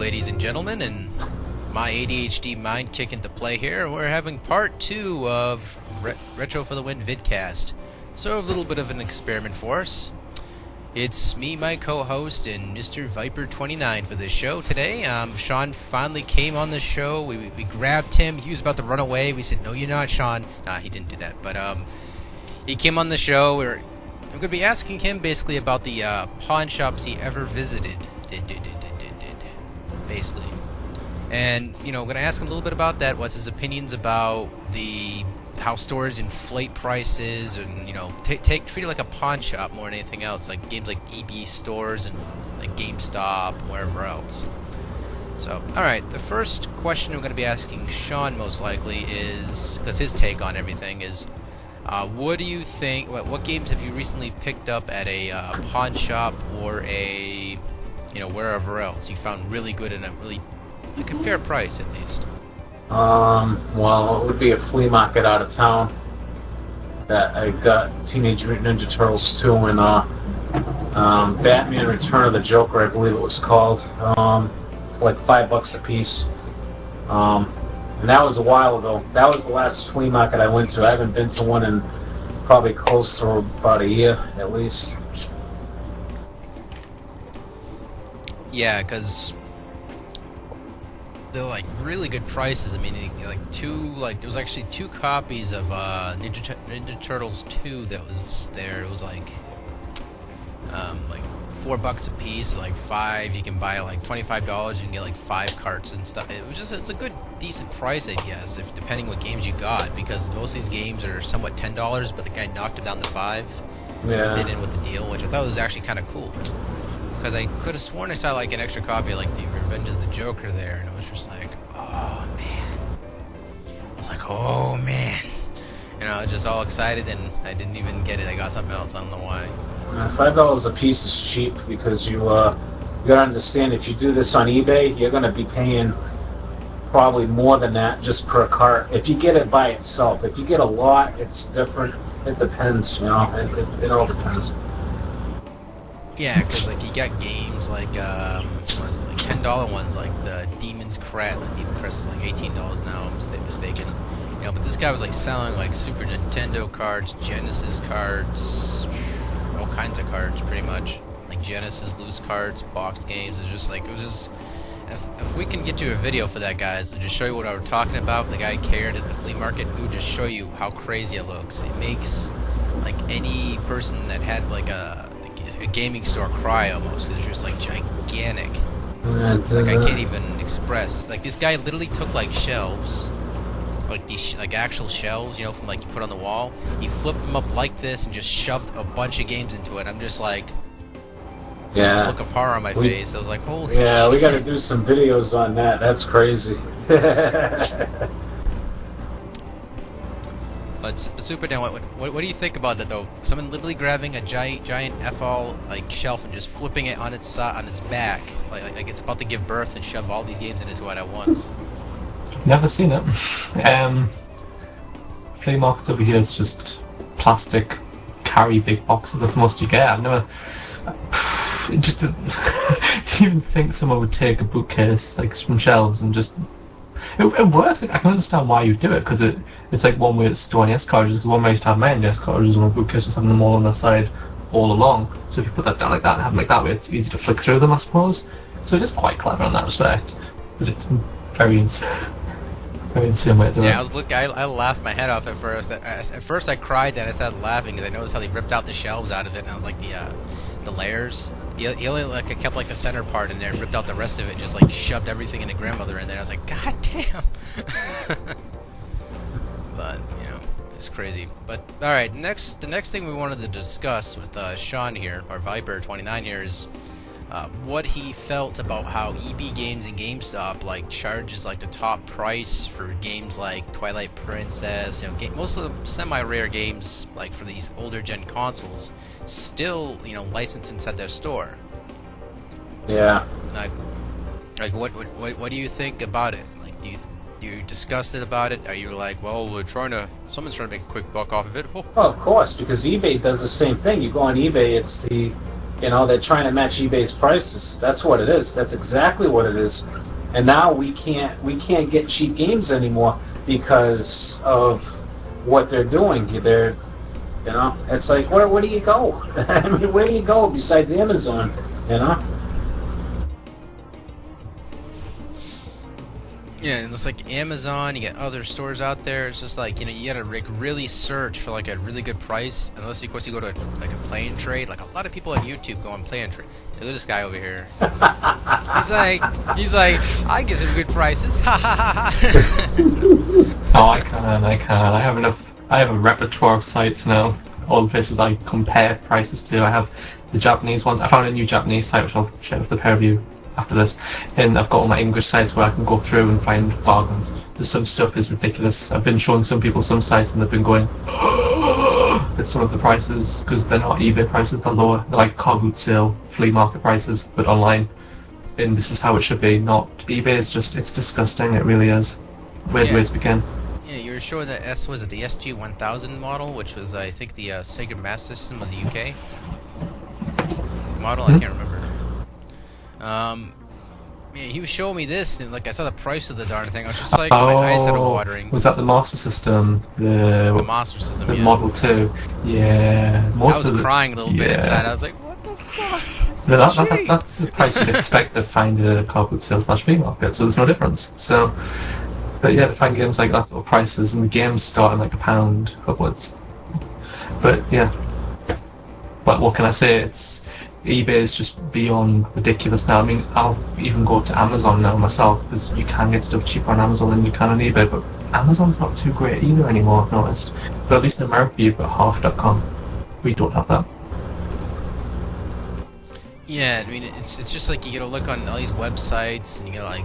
ladies and gentlemen, and my ADHD mind kick into play here, and we're having part 2 of Retro for the Win Vidcast. So a little bit of an experiment for us. It's me, my co-host, and Mr. Viper29 for this show today. Sean finally came on the show. We grabbed him. He was about to run away. We said, "No, you're not, Sean." Nah, he didn't do that. But he came on the show. I'm going to be asking him basically about the pawn shops he ever visited. Basically. And, you know, I'm going to ask him a little bit about that. What's his opinions about how stores inflate prices, and, you know, treat it like a pawn shop more than anything else, like games like EB stores and like GameStop, wherever else. So, alright, the first question I'm going to be asking Sean most likely is, because his take on everything is, what do you think, what games have you recently picked up at a pawn shop or a, you know, wherever else you found really good and a really, like, a fair price at least? Well, it would be a flea market out of town that I got Teenage Mutant Ninja Turtles 2 and Batman Return of the Joker, I believe it was called, for like $5 a piece. And that was a while ago. That was the last flea market I went to. I haven't been to one in probably close to about a year at least. Yeah, because they're like really good prices. I mean, there was actually 2 copies of Ninja Turtles 2 that was there. It was like $4 a piece, like 5. You can buy like $25. You can get like 5 carts and stuff. It's a good, decent price, I guess, if depending what games you got, because most of these games are somewhat $10, but the guy knocked it down to 5. Yeah. Fit in with the deal, which I thought was actually kind of cool. Because I could have sworn I saw like an extra copy of like the Revenge of the Joker there, and it was just like, oh man. I was like, oh man. And I was just all excited, and I didn't even get it. I got something else. I don't know why. $5 a piece is cheap because you gotta understand, if you do this on eBay, you're gonna be paying probably more than that just per cart. If you get it by itself, if you get a lot, it's different. It depends, you know. It all depends. Yeah, because like you got games like what is it, like $10 ones, like the Demon's Crest. The Demon's Crest is like $18 now. I'm mistaken. You know, but this guy was like selling like Super Nintendo cards, Genesis cards, all kinds of cards, pretty much. Like Genesis loose cards, boxed games. It was just if we can get you a video for that, guys, and just show you what I was talking about, the guy carried at the flea market, we would just show you how crazy it looks. It makes like any person that had like a gaming store cry almost, because it's just like gigantic. Like I can't even express. Like this guy literally took like shelves, like these like actual shelves, you know, from like you put on the wall. He flipped them up like this and just shoved a bunch of games into it. I'm just like, yeah, look of horror on my face. I was like, holy yeah, shit. we got to do some videos on that. That's crazy. But Super Dan, what do you think about that though? Someone literally grabbing a giant FL like shelf and just flipping it on its back, like it's about to give birth, and shove all these games into it at once. Never seen it. Flea markets over here is just plastic carry big boxes. That's the most you get. I've never just didn't even think someone would take a bookcase like from shelves and just. It works. I can understand why you do it, because it's like one way to store NES cartridges. Because one way to have my NES cartridges on a bookcase is having them all on the side all along. So if you put that down like that and have them like that way, it's easy to flick through them, I suppose. So it is quite clever in that respect, but it's very insane way to do it. Yeah, I laughed my head off at first. At first I cried, then I started laughing because I noticed how they ripped out the shelves out of it, and I was like, the layers. He only like kept like the center part in there, ripped out the rest of it, and just like shoved everything into grandmother in there. I was like, God damn. But you know, it's crazy. But all right, the next thing we wanted to discuss with Sean here, or Viper29 here, is what he felt about how EB Games and GameStop like charges like the top price for games like Twilight Princess, you know, most of the semi-rare games like for these older gen consoles, still, you know, licensed inside their store. Yeah. Like what do you think about it? Like, do you disgusted about it? Are you like, well, someone's trying to make a quick buck off of it? Oh. Well, of course, because eBay does the same thing. You go on eBay, it's You know, they're trying to match eBay's prices. That's what it is. That's exactly what it is. And now we can't get cheap games anymore because of what they're doing. They're, you know, it's like, where do you go? I mean, where do you go besides Amazon? You know? Yeah, and it's like Amazon, you get other stores out there. It's just like, you know, you gotta like really search for like a really good price. Unless, of course, you go to like a play and trade. Like a lot of people on YouTube go on play and trade. Look at this guy over here. he's like, I get some good prices. Ha ha ha ha. Oh, I can. I have a repertoire of sites now. All the places I compare prices to. I have the Japanese ones. I found a new Japanese site which I'll share with the pair of you after this. And I've got all my English sites where I can go through and find bargains. There's some stuff is ridiculous. I've been showing some people some sites and they've been going at some of the prices because they're not eBay prices, they're lower. They're like car boot sale, flea market prices, but online. And this is how it should be, not eBay. It's disgusting. It really is. Weird way to begin. Yeah, you were showing the the SG-1000 model, which was, I think, the Sega Master System of the UK model. I can't remember. Yeah, he was showing me this, and like I saw the price of the darn thing. I was just like, my eyes started watering. Was that the Master System? The Master System, the yeah. Model 2. Yeah. I was crying a little bit inside. I was like, what the fuck? That's the price you'd expect to find a car boot sale / flea market, so there's no difference. So, but yeah, to find games like that sort of prices, and the games start at like £1 upwards. But yeah. But what can I say? eBay is just beyond ridiculous now. I mean, I'll even go to Amazon now myself because you can get stuff cheaper on Amazon than you can on eBay, but Amazon's not too great either anymore, I've noticed. But at least in America you've got half.com. We don't have that. Yeah, I mean, it's just like you gotta look on all these websites and you gotta like,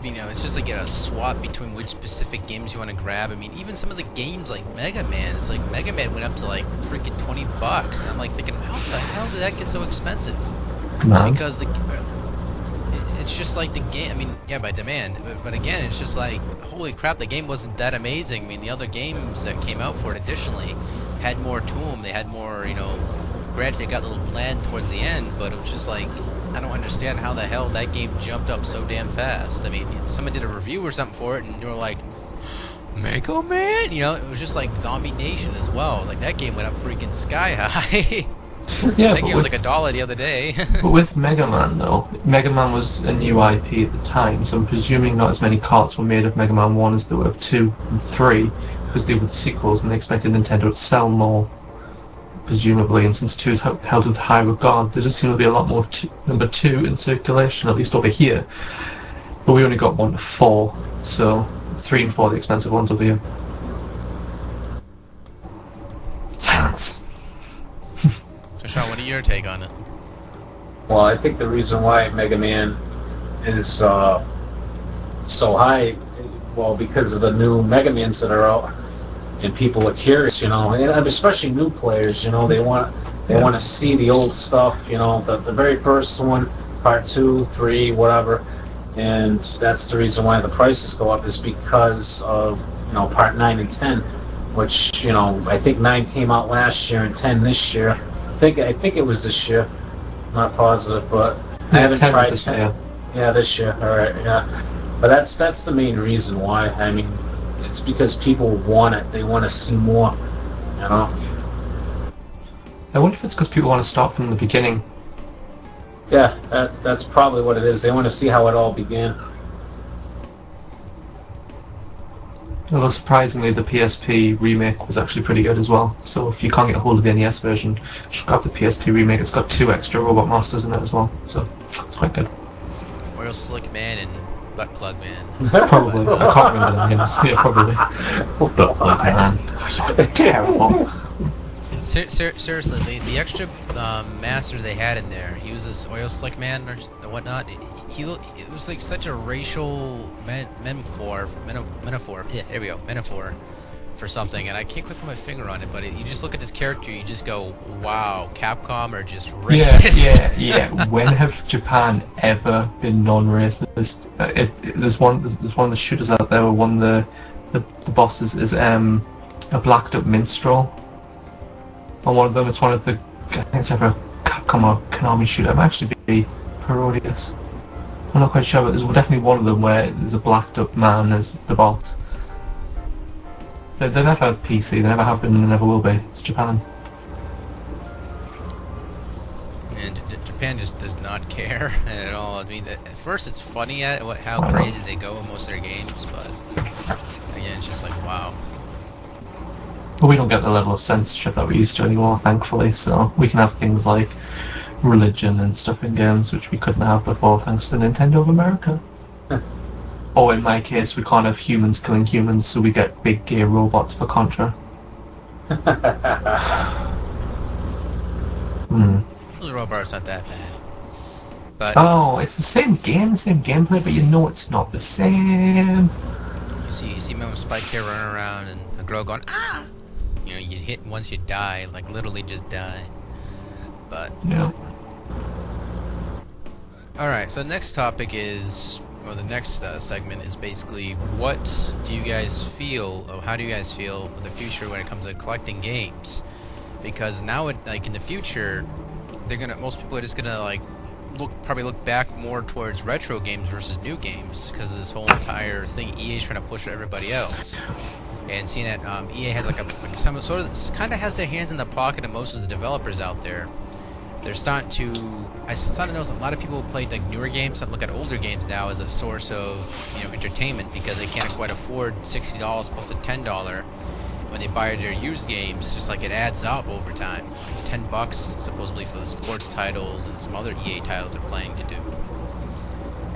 you know, it's just like you gotta swap between which specific games you want to grab. I mean, even some of the games like Mega Man, it's like Mega Man went up to like freaking $20. I'm like thinking, how the hell did that get so expensive? Demand. Because it's just like the game. I mean, yeah, by demand, but again, it's just like, holy crap, the game wasn't that amazing. I mean, the other games that came out for it additionally had more to them. They had more, you know. Granted, it got a little bland towards the end, but it was just like, I don't understand how the hell that game jumped up so damn fast. I mean, someone did a review or something for it, and they were like, Mega Man? You know, it was just like Zombie Nation as well. Like, that game went up freaking sky high. Yeah, that game was like $1 the other day. But with Mega Man, though, Mega Man was a new IP at the time, so I'm presuming not as many carts were made of Mega Man 1 as there were of 2 and 3, because they were the sequels, and they expected Nintendo to sell more. Presumably, and since 2 is held with high regard, there does seem to be a lot more number 2 in circulation, at least over here. But we only got 1 to 4, so 3 and 4 are the expensive ones over here. Silence! So, Sean, what are your take on it? Well, I think the reason why Mega Man is so high, well, because of the new Mega Mans that are out. And people are curious, you know, and especially new players, you know, they want to see the old stuff, you know, the very first one, part 2, 3, whatever, and that's the reason why the prices go up, is because of, you know, part 9 and 10, which, you know, I think 9 came out last year and 10 this year. I think it was this year. I'm not positive, but I haven't tried 10. Yeah, this year. All right, yeah. But that's the main reason why. I mean, it's because people want it. They want to see more, you know. I wonder if it's because people want to start from the beginning. Yeah, that's probably what it is. They want to see how it all began. Although surprisingly, the PSP remake was actually pretty good as well. So if you can't get a hold of the NES version, just grab the PSP remake. It's got 2 extra Robot Masters in it as well, so it's quite good. Oil Slick Man and Butt Plug Man. Probably. I can't remember the names. Yeah, probably. Butt Plug Man. Terrible. Seriously, the extra master they had in there, he was this Oil Slick Man or whatnot. It was like such a racial metaphor. Yeah, there we go, metaphor for something, and I can't quite put my finger on it. But you just look at this character, you just go, "Wow, Capcom are just racist." Yeah. When have Japan ever been non-racist? There's one of the shooters out there where one of the bosses is a blacked up minstrel. On one of them, it's one of the, I think it's either Capcom or Konami shooter. It might actually be Parodius. I'm not quite sure, but there's definitely one of them where there's a blacked up man as the boss. They never had PC, they never have been, and they never will be. It's Japan. And Japan just does not care at all. I mean, at first it's funny at how crazy they go in most of their games, but again, it's just like, wow. But we don't get the level of censorship that we used to anymore, thankfully, so we can have things like religion and stuff in games which we couldn't have before thanks to Nintendo of America. Or in my case, we can't have humans killing humans, so we get big gay robots for Contra. Those robots aren't that bad. But oh, it's the same game, the same gameplay, but you know it's not the same. you see Mom Spike here running around and a girl going, ah! You know, you hit once you die, like literally just die. But Yeah. alright, so the next topic is, or the next segment is basically, what do you guys feel, or how do you guys feel with the future when it comes to collecting games? Because now, like in the future, most people are just gonna like probably look back more towards retro games versus new games, because of this whole entire thing EA is trying to push at everybody else. And seeing that EA has some sort of kind of has their hands in the pocket of most of the developers out there. They're starting to notice a lot of people who played like newer games that look at older games now as a source of entertainment, because they can't quite afford $60 plus a $10 when they buy their used games. Just like it adds up over time. Like $10 supposedly for the sports titles and some other EA titles they're planning to do.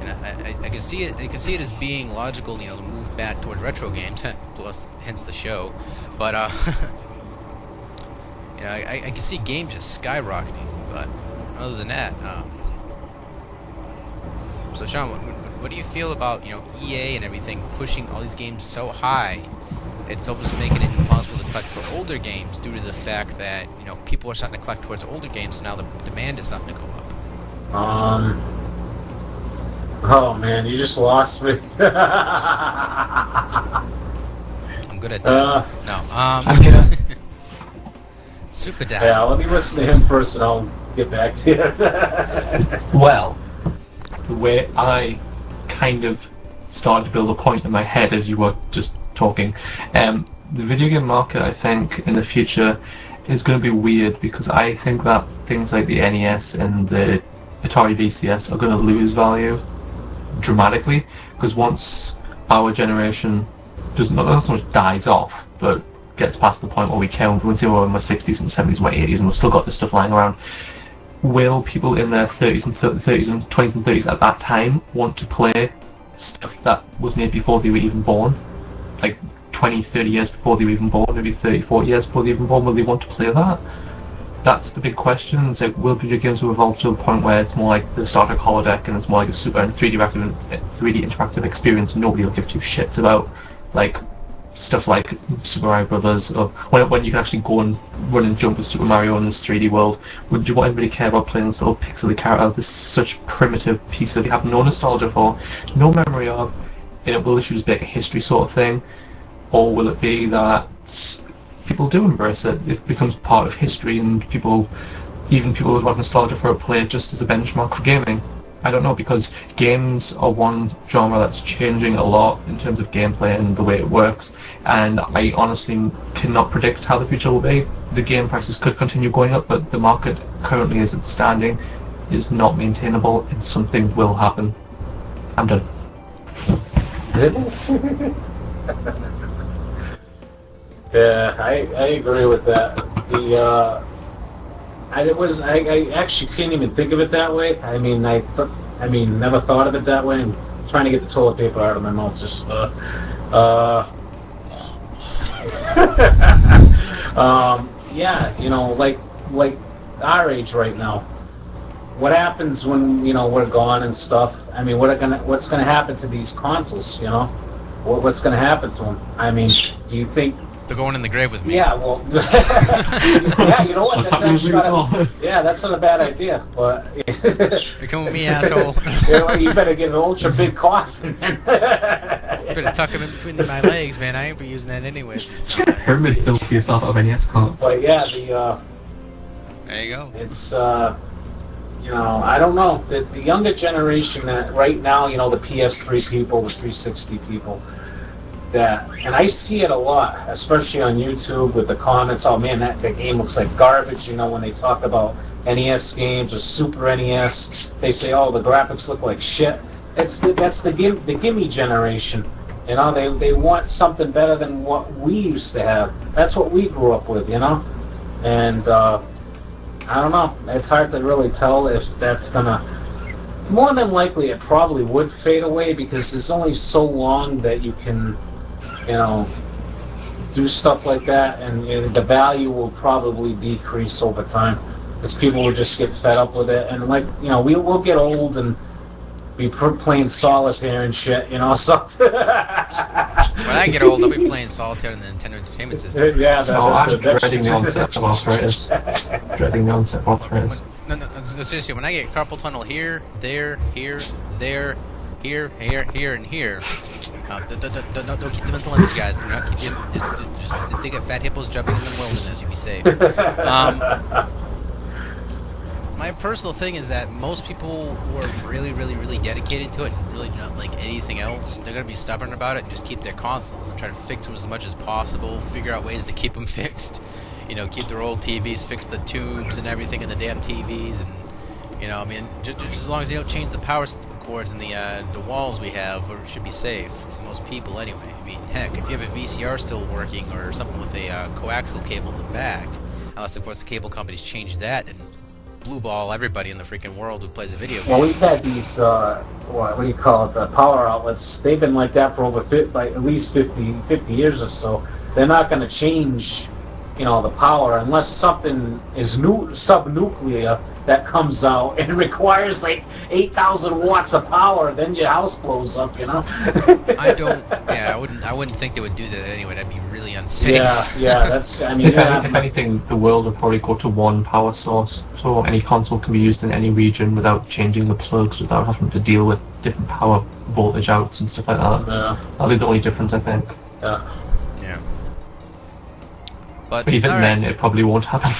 And I can see it. I can see it as being logical, to move back towards retro games, plus hence the show. But I can see games just skyrocketing. But other than that, so Sean, what do you feel about EA and everything pushing all these games so high that it's almost making it impossible to collect for older games due to the fact that people are starting to collect towards older games, so now the demand is starting to go up. Oh man, you just lost me. I'm good at that. No. I'm gonna... Super down. Yeah, let me listen to him first and I'll get back to you. Well, the way I kind of started to build a point in my head as you were just talking, the video game market, I think, in the future is going to be weird, because I think that things like the NES and the Atari VCS are going to lose value dramatically, because once our generation not so much dies off, but gets past the point where we count, we're in the 60s and 70s and 80s and we've still got this stuff lying around, will people in their 30s and 30s and 20s and 30s at that time want to play stuff that was made before they were even born? Like 20, 30 years before they were even born, maybe 30, 40 years before they were even born, will they want to play that? That's the big question. It's like, will video games have evolved to a point where it's more like the Star Trek holodeck and it's more like a super 3D interactive experience, and nobody will give two shits about like stuff like Super Mario Brothers, or when you can actually go and run and jump with Super Mario in this 3D world? Would you want anybody care about playing this little pixely character, this such primitive piece that you have no nostalgia for, no memory of? Will it just be like a history sort of thing, or will it be that people do embrace it? It becomes part of history, and even people who have nostalgia for it play it just as a benchmark for gaming. I don't know, because games are one genre that's changing a lot in terms of gameplay and the way it works, and I honestly cannot predict how the future will be. The game prices could continue going up, but the market currently as it's standing is not maintainable, and something will happen. I'm done. Yeah, I agree with that. I actually can't even think of it that way. I mean, never thought of it that way. I'm trying to get the toilet paper out of my mouth. Just yeah, like our age right now. What happens when we're gone and stuff? I mean, what's gonna happen to these consoles? What's gonna happen to them? I mean, do you think? They're going in the grave with me. Yeah, well, yeah, you know what? That's not a bad idea. But you come with me, asshole. You better get an ultra big coffin. You better tuck it in between my legs, man. I ain't be using that anyway. Hermit built for yourself of NES cards. But yeah, there you go. It's I don't know. The younger generation that right now, the PS3 people, the 360 people, and I see it a lot, especially on YouTube with the comments, oh man, that game looks like garbage, when they talk about NES games or Super NES, they say, oh, the graphics look like shit. That's the gimme generation. They want something better than what we used to have. That's what we grew up with, And I don't know. It's hard to really tell if that's gonna. More than likely, it probably would fade away because there's only so long that you can, do stuff like that, and the value will probably decrease over time because people will just get fed up with it, and we'll get old and be playing solitaire and shit, So when I get old, I'll be playing solitaire in the Nintendo Entertainment System. Yeah, I'm dreading the onset of arthritis. Dreading the onset of arthritis. No, seriously, when I get carpal tunnel here, there, here, and here. Don't keep the mental image, guys. Do not keep just think of fat hippos jumping in the wilderness. You'll be safe. My personal thing is that most people who are really, really, really dedicated to it and really do not like anything else, they're going to be stubborn about it and just keep their consoles and try to fix them as much as possible, figure out ways to keep them fixed. Keep their old TVs, fix the tubes and everything in the damn TVs, and just as long as you don't change the power cords in the walls we have, it should be safe. Most people, anyway. Heck, if you have a VCR still working or something with a coaxial cable in the back, unless of course the cable companies change that and blue ball everybody in the freaking world who plays a video game. Well, we've had these, what do you call it, the power outlets. They've been like that for over at least 50 years or so. They're not going to change the power unless something is subnuclear that comes out and requires like 8,000 watts of power, then your house blows up, I wouldn't think they would do that anyway. That'd be really unsafe. Yeah, that's, if anything, the world would probably go to one power source, so any console can be used in any region without changing the plugs, without having to deal with different power voltage outs and stuff like that. Yeah. That'll be the only difference, I think. Yeah. But even then, it probably won't happen.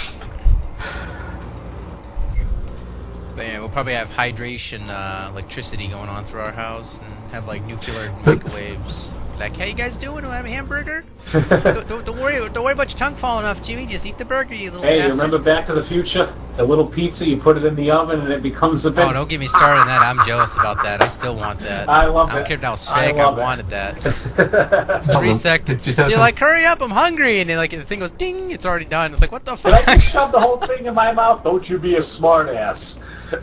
But yeah, we'll probably have hydration, electricity going on through our house, and have like nuclear microwaves. Like, how you guys doing? Want a hamburger? don't worry about your tongue falling off, Jimmy. Just eat the burger, you little Hey, bastard. you remember Back to the Future? The little pizza, you put it in the oven and it becomes a big... Oh, don't get me started on that. I'm jealous about that. I still want that. I love it. I don't care if that was fake. I wanted that. 3 seconds. Did you You're like, hurry up, I'm hungry. And then, the thing goes, ding, it's already done. It's like, what the Did I fuck? just shove the whole thing in my mouth? Don't you be a smart ass. I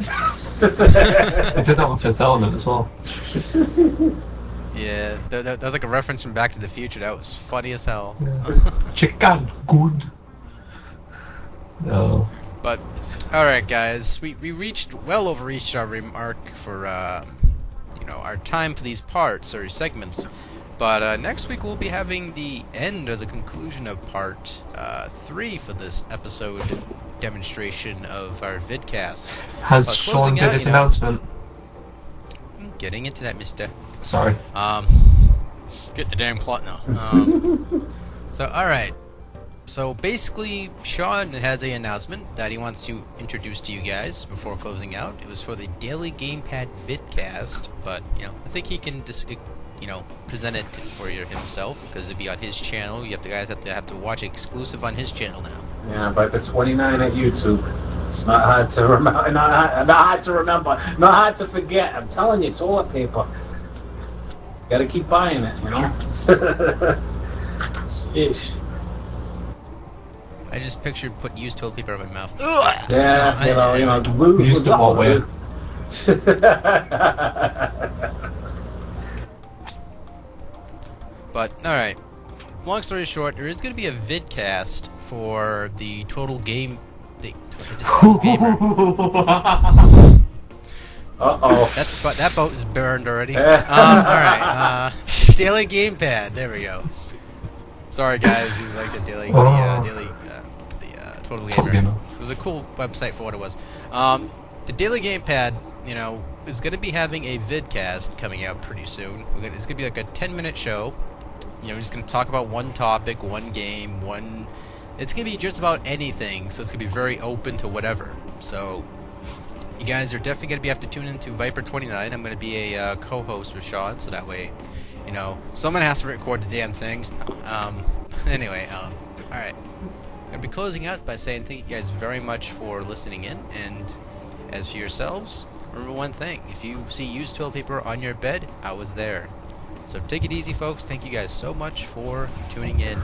did that with Fifth Element as well. Yeah, that was like a reference from Back to the Future. That was funny as hell. Yeah. Chicken, good. No. But, alright guys, we overreached our remark for, our time for these parts, or segments. But next week we'll be having the end or the conclusion of part 3 for this episode demonstration of our vidcasts. Has Sean did his announcement? Getting into that, mister. Sorry. Get the damn plot now. So, alright. So, basically, Sean has an announcement that he wants to introduce to you guys before closing out. It was for the Daily Gamepad Vidcast, but, I think he can present it for himself, because it'd be on his channel. You guys have to watch it exclusive on his channel now. Yeah, but the 29 at YouTube. It's not hard to remember. Not hard to remember. Not hard to forget. I'm telling you, toilet paper. Gotta keep buying it, Sheesh. I just pictured putting used toilet paper in my mouth. Yeah, glue. Used it what way? But, alright. Long story short, there is going to be a vidcast for the Total Game... Gamer. Uh-oh. That boat is burned already. Alright. Daily Gamepad. There we go. Sorry, guys who like the Daily Total Gamer. It was a cool website for what it was. The Daily Gamepad, is going to be having a vidcast coming out pretty soon. It's going to be like a 10-minute show. We're just going to talk about one topic, one game, it's going to be just about anything, so it's going to be very open to whatever. So, you guys are definitely going to have to tune into Viper29. I'm going to be a co-host with Sean, so that way, you know, someone has to record the damn things. Anyway, alright. I'm going to be closing out by saying thank you guys very much for listening in, and as for yourselves, remember one thing. If you see used toilet paper on your bed, I was there. So take it easy, folks. Thank you guys so much for tuning in.